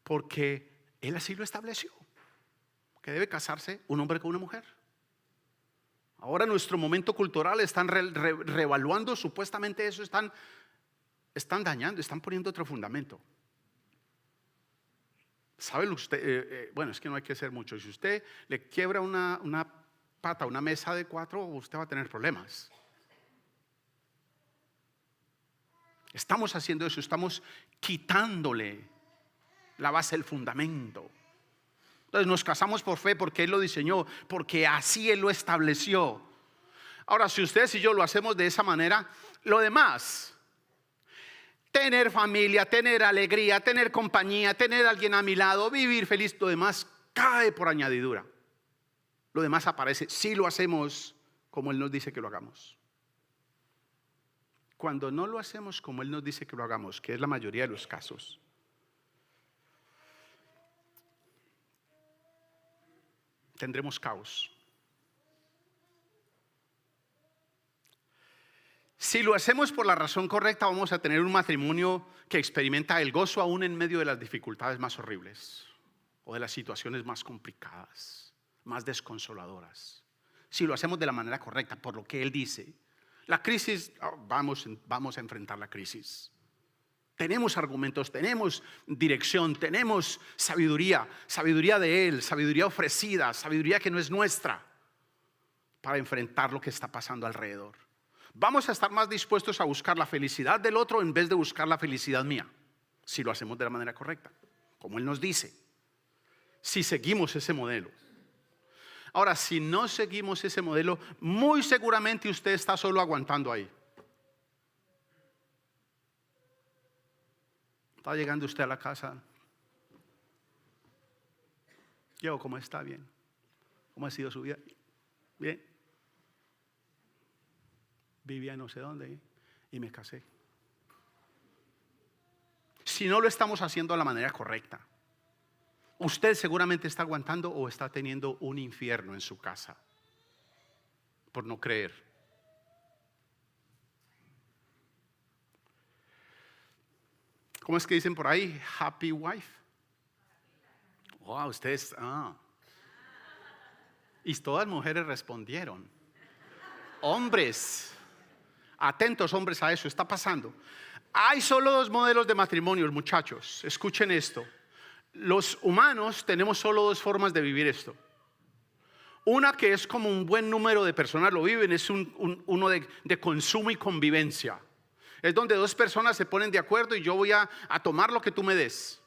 Porque Él así lo estableció. Que debe casarse un hombre con una mujer. Ahora en nuestro momento cultural están reevaluando supuestamente eso, están dañando, están poniendo otro fundamento. ¿Sabe usted? Bueno, es que no hay que hacer mucho. Si usted le quiebra una pata, una mesa de 4, usted va a tener problemas. Estamos haciendo eso, estamos quitándole la base, el fundamento. Entonces nos casamos por fe porque Él lo diseñó, porque así Él lo estableció. Ahora, si ustedes y yo lo hacemos de esa manera, lo demás, tener familia, tener alegría, tener compañía, tener a alguien a mi lado, vivir feliz, lo demás cae por añadidura. Lo demás aparece si lo hacemos como Él nos dice que lo hagamos. Cuando no lo hacemos como Él nos dice que lo hagamos, que es la mayoría de los casos, tendremos caos. Si lo hacemos por la razón correcta, vamos a tener un matrimonio que experimenta el gozo aún en medio de las dificultades más horribles o de las situaciones más complicadas, más desconsoladoras. Si lo hacemos de la manera correcta, por lo que Él dice. La crisis, vamos a enfrentar la crisis. Tenemos argumentos, tenemos dirección, tenemos sabiduría de Él, sabiduría ofrecida, sabiduría que no es nuestra, para enfrentar lo que está pasando alrededor. Vamos a estar más dispuestos a buscar la felicidad del otro en vez de buscar la felicidad mía, si lo hacemos de la manera correcta, como Él nos dice, si seguimos ese modelo. Ahora, si no seguimos ese modelo, muy seguramente usted está solo aguantando ahí. Está llegando usted a la casa. ¿Cómo está? Bien. ¿Cómo ha sido su vida? Bien. Vivía no sé dónde y me casé. Si no lo estamos haciendo de la manera correcta, usted seguramente está aguantando o está teniendo un infierno en su casa por no creer. ¿Cómo es que dicen por ahí? Happy wife. Wow, ustedes. Y todas las mujeres respondieron. Hombres, atentos hombres a eso, está pasando. Hay solo 2 modelos de matrimonios, muchachos. Escuchen esto. Los humanos tenemos solo 2 formas de vivir esto. Una que es como un buen número de personas lo viven, es uno de consumo y convivencia. Es donde 2 personas se ponen de acuerdo y yo voy a tomar lo que tú me des.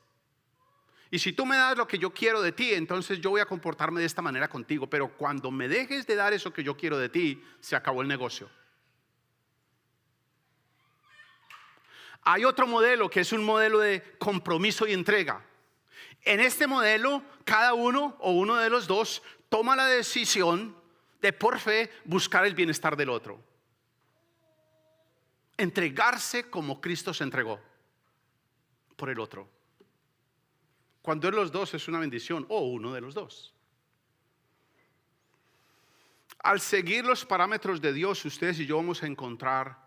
Y si tú me das lo que yo quiero de ti, entonces yo voy a comportarme de esta manera contigo. Pero cuando me dejes de dar eso que yo quiero de ti, se acabó el negocio. Hay otro modelo que es un modelo de compromiso y entrega. En este modelo, cada uno o uno de los dos toma la decisión de por fe buscar el bienestar del otro. Entregarse como Cristo se entregó por el otro. Cuando es los dos es una bendición, o uno de los dos. Al seguir los parámetros de Dios, ustedes y yo vamos a encontrar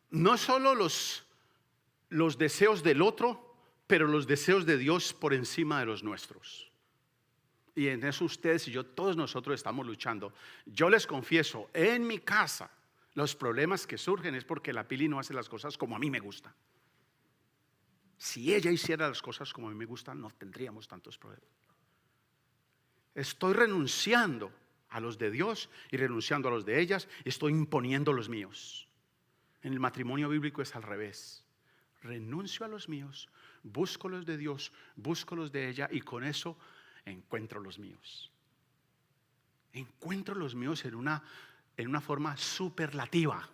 no solo los deseos del otro, pero los deseos de Dios por encima de los nuestros. Y en eso ustedes y yo, todos nosotros estamos luchando. Yo les confieso, en mi casa, los problemas que surgen es porque la Pili no hace las cosas como a mí me gusta. Si ella hiciera las cosas como a mí me gustan, no tendríamos tantos problemas. Estoy renunciando a los de Dios y renunciando a los de ellas, y estoy imponiendo los míos. En el matrimonio bíblico es al revés. Renuncio a los míos, busco los de Dios, busco los de ella, y con eso encuentro los míos. Encuentro los míos en una forma superlativa.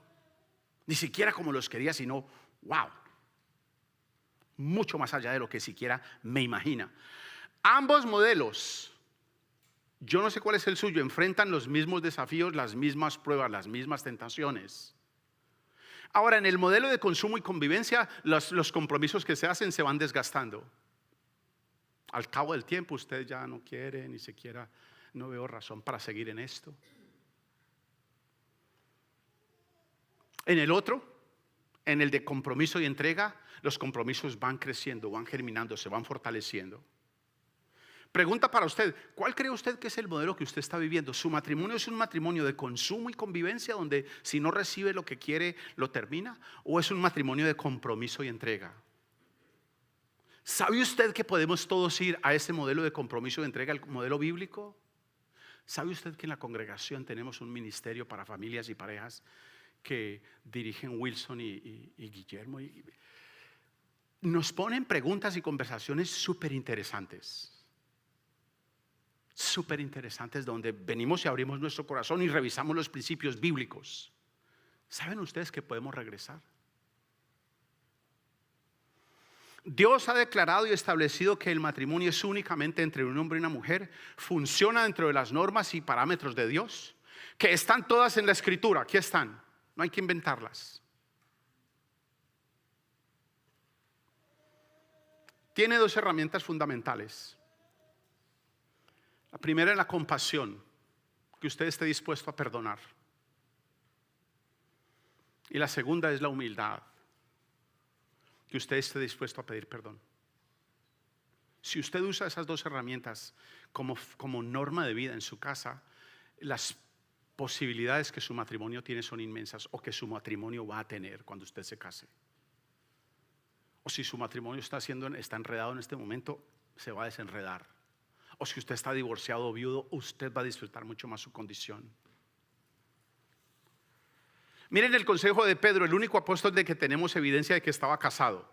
Ni siquiera como los quería, sino wow. Mucho más allá de lo que siquiera me imagina. Ambos modelos, yo no sé cuál es el suyo, enfrentan los mismos desafíos, las mismas pruebas, las mismas tentaciones. Ahora, en el modelo de consumo y convivencia, los compromisos que se hacen se van desgastando. Al cabo del tiempo usted ya no quiere, ni siquiera, no veo razón para seguir en esto. En el otro, en el de compromiso y entrega, los compromisos van creciendo, van germinando, se van fortaleciendo. Pregunta para usted, ¿cuál cree usted que es el modelo que usted está viviendo? ¿Su matrimonio es un matrimonio de consumo y convivencia donde si no recibe lo que quiere, lo termina? ¿O es un matrimonio de compromiso y entrega? ¿Sabe usted que podemos todos ir a ese modelo de compromiso y entrega, el modelo bíblico? ¿Sabe usted que en la congregación tenemos un ministerio para familias y parejas que dirigen Wilson y Guillermo? Nos ponen preguntas y conversaciones súper interesantes. Súper interesantes, donde venimos y abrimos nuestro corazón y revisamos los principios bíblicos. ¿Saben ustedes que podemos regresar? Dios ha declarado y establecido que el matrimonio es únicamente entre un hombre y una mujer. Funciona dentro de las normas y parámetros de Dios, que están todas en la Escritura. Aquí están, no hay que inventarlas. Tiene dos herramientas fundamentales. La primera es la compasión, que usted esté dispuesto a perdonar. Y la segunda es la humildad, que usted esté dispuesto a pedir perdón. Si usted usa esas dos herramientas como norma de vida en su casa, las posibilidades que su matrimonio tiene son inmensas, o que su matrimonio va a tener cuando usted se case. O si su matrimonio está enredado en este momento, se va a desenredar. O si usted está divorciado o viudo, usted va a disfrutar mucho más su condición. Miren el consejo de Pedro, el único apóstol de que tenemos evidencia de que estaba casado.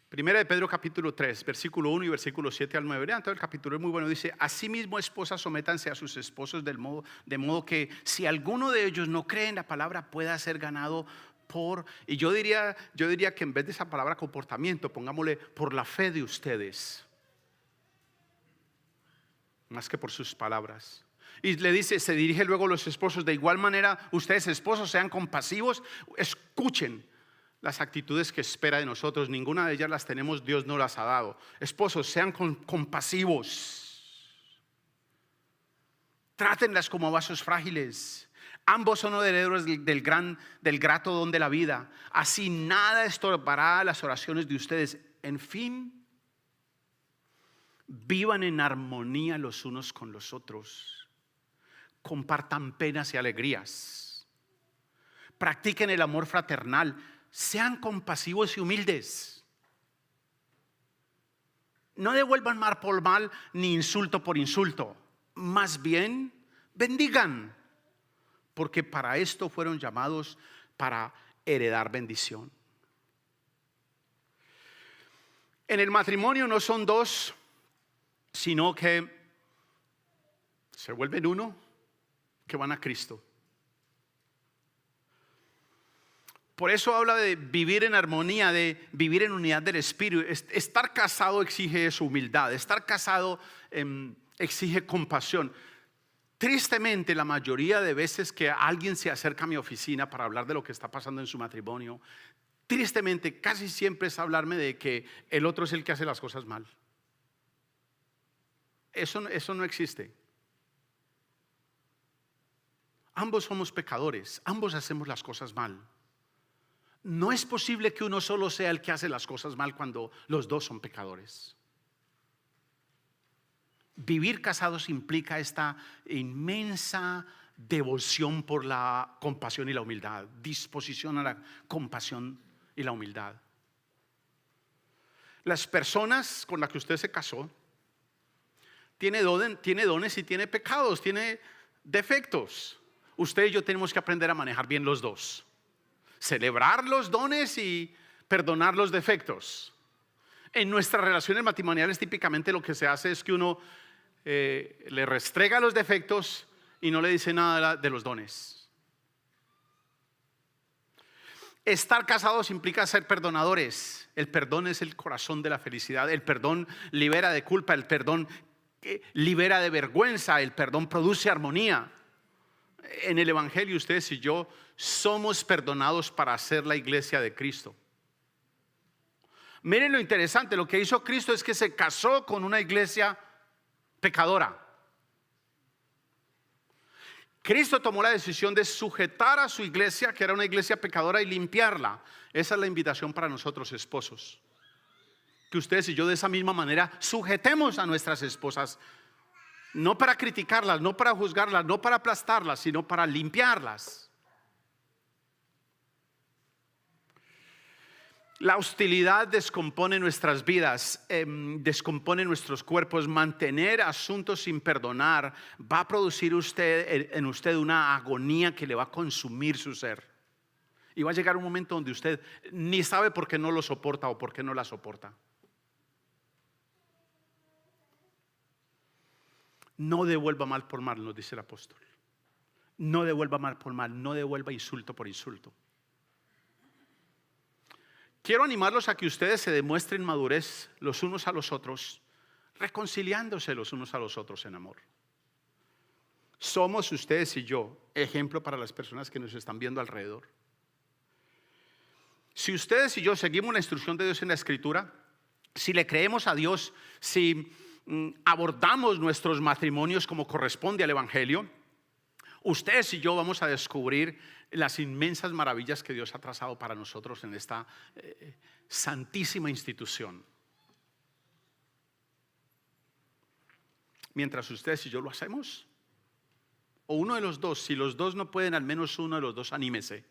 Primera de Pedro capítulo 3, versículo 1 y versículo 7 al 9. Vean, todo el capítulo es muy bueno. Dice: asimismo, esposas, sométanse a sus esposos de modo que si alguno de ellos no cree en la palabra, pueda ser ganado por, y yo diría que en vez de esa palabra comportamiento, pongámosle por la fe de ustedes, más que por sus palabras. Y le dice, se dirige luego a los esposos: de igual manera, ustedes esposos sean compasivos, escuchen las actitudes que espera de nosotros. Ninguna de ellas las tenemos, Dios no las ha dado. Esposos, sean compasivos, trátenlas como vasos frágiles. Ambos son herederos del grato don de la vida. Así nada estorbará las oraciones de ustedes. En fin, vivan en armonía los unos con los otros. Compartan penas y alegrías. Practiquen el amor fraternal. Sean compasivos y humildes. No devuelvan mal por mal ni insulto por insulto. Más bien, bendigan. Porque para esto fueron llamados, para heredar bendición. En el matrimonio no son dos, sino que se vuelven uno, que van a Cristo. Por eso habla de vivir en armonía, de vivir en unidad del Espíritu. Estar casado exige eso, humildad. Estar casado exige compasión. Tristemente, la mayoría de veces que alguien se acerca a mi oficina para hablar de lo que está pasando en su matrimonio, tristemente casi siempre es hablarme de que el otro es el que hace las cosas mal. Eso no existe. Ambos somos pecadores, ambos hacemos las cosas mal. No es posible que uno solo sea el que hace las cosas mal cuando los dos son pecadores. Vivir casados implica esta inmensa devoción por la compasión y la humildad, disposición a la compasión y la humildad. Las personas con las que usted se casó tiene dones y tiene pecados, tiene defectos. Usted y yo tenemos que aprender a manejar bien los dos. Celebrar los dones y perdonar los defectos. En nuestras relaciones matrimoniales típicamente lo que se hace es que uno le restrega los defectos y no le dice nada de los dones. Estar casados implica ser perdonadores. El perdón es el corazón de la felicidad. El perdón libera de culpa. El perdón libera de vergüenza. El perdón produce armonía. En el Evangelio ustedes y yo somos perdonados para ser la iglesia de Cristo. Miren lo interesante, lo que hizo Cristo es que se casó con una iglesia pecadora. Cristo tomó la decisión de sujetar a su iglesia, que era una iglesia pecadora, y limpiarla. Esa es la invitación para nosotros, esposos. Que ustedes y yo de esa misma manera sujetemos a nuestras esposas, no para criticarlas, no para juzgarlas, no para aplastarlas, sino para limpiarlas. La hostilidad descompone nuestras vidas, descompone nuestros cuerpos. Mantener asuntos sin perdonar va a producir en usted una agonía que le va a consumir su ser. Y va a llegar un momento donde usted ni sabe por qué no lo soporta o por qué no la soporta. No devuelva mal por mal, nos dice el apóstol. No devuelva mal por mal, no devuelva insulto por insulto. Quiero animarlos a que ustedes se demuestren madurez los unos a los otros, reconciliándose los unos a los otros en amor. Somos ustedes y yo ejemplo para las personas que nos están viendo alrededor. Si ustedes y yo seguimos la instrucción de Dios en la Escritura, si le creemos a Dios, si abordamos nuestros matrimonios como corresponde al Evangelio, ustedes y yo vamos a descubrir las inmensas maravillas que Dios ha trazado para nosotros en esta santísima institución. Mientras ustedes y yo lo hacemos, o uno de los dos, si los dos no pueden, al menos uno de los dos anímese.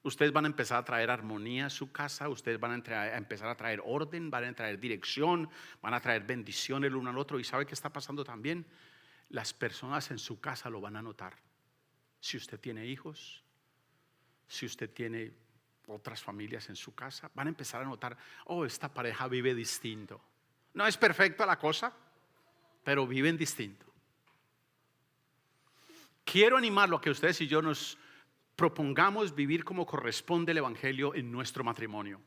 Ustedes van a empezar a traer armonía a su casa, ustedes van a empezar a traer orden, van a traer dirección, van a traer bendición el uno al otro. ¿Y sabe qué está pasando también? Las personas en su casa lo van a notar. Si usted tiene hijos, si usted tiene otras familias en su casa, van a empezar a notar, oh, esta pareja vive distinto. No es perfecta la cosa, pero viven distinto. Quiero animarlo a que ustedes y yo nos propongamos vivir como corresponde el Evangelio en nuestro matrimonio.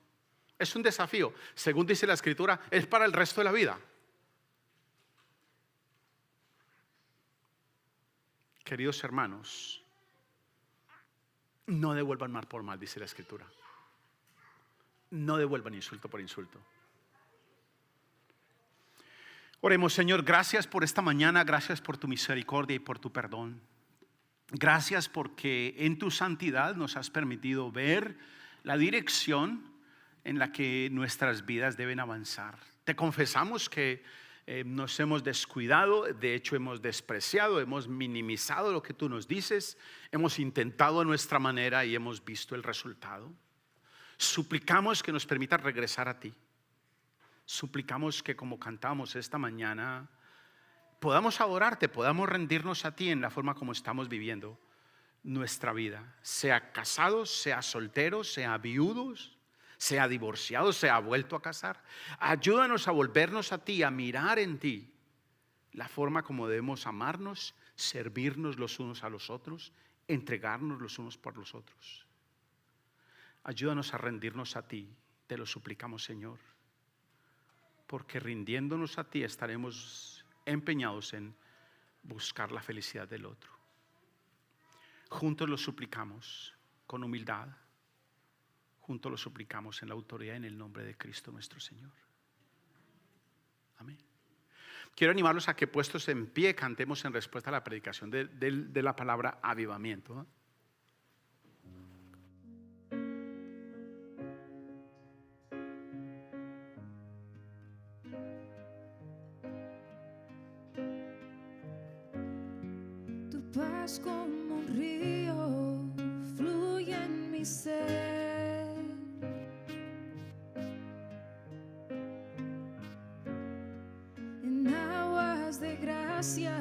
Es un desafío, según dice la Escritura, es para el resto de la vida. Queridos hermanos, no devuelvan mal por mal, dice la Escritura. No devuelvan insulto por insulto. Oremos. Señor, gracias por esta mañana, gracias por tu misericordia y por tu perdón. Gracias porque en tu santidad nos has permitido ver la dirección en la que nuestras vidas deben avanzar. Te confesamos que nos hemos descuidado, de hecho hemos despreciado, hemos minimizado lo que tú nos dices, hemos intentado a nuestra manera y hemos visto el resultado. Suplicamos que nos permitas regresar a ti. Suplicamos que, como cantamos esta mañana, podamos adorarte, podamos rendirnos a ti en la forma como estamos viviendo nuestra vida, sea casados, sea solteros, sea viudos, sea divorciado, sea vuelto a casar. Ayúdanos a volvernos a ti, a mirar en ti la forma como debemos amarnos, servirnos los unos a los otros, entregarnos los unos por los otros. Ayúdanos a rendirnos a ti, te lo suplicamos, Señor, porque rindiéndonos a ti estaremos empeñados en buscar la felicidad del otro. Juntos lo suplicamos con humildad, juntos lo suplicamos en la autoridad, en el nombre de Cristo nuestro Señor. Amén. Quiero animarlos a que, puestos en pie, cantemos en respuesta a la predicación de la palabra avivamiento, ¿no? Tu paz como un río fluye en mi ser. En aguas de gracia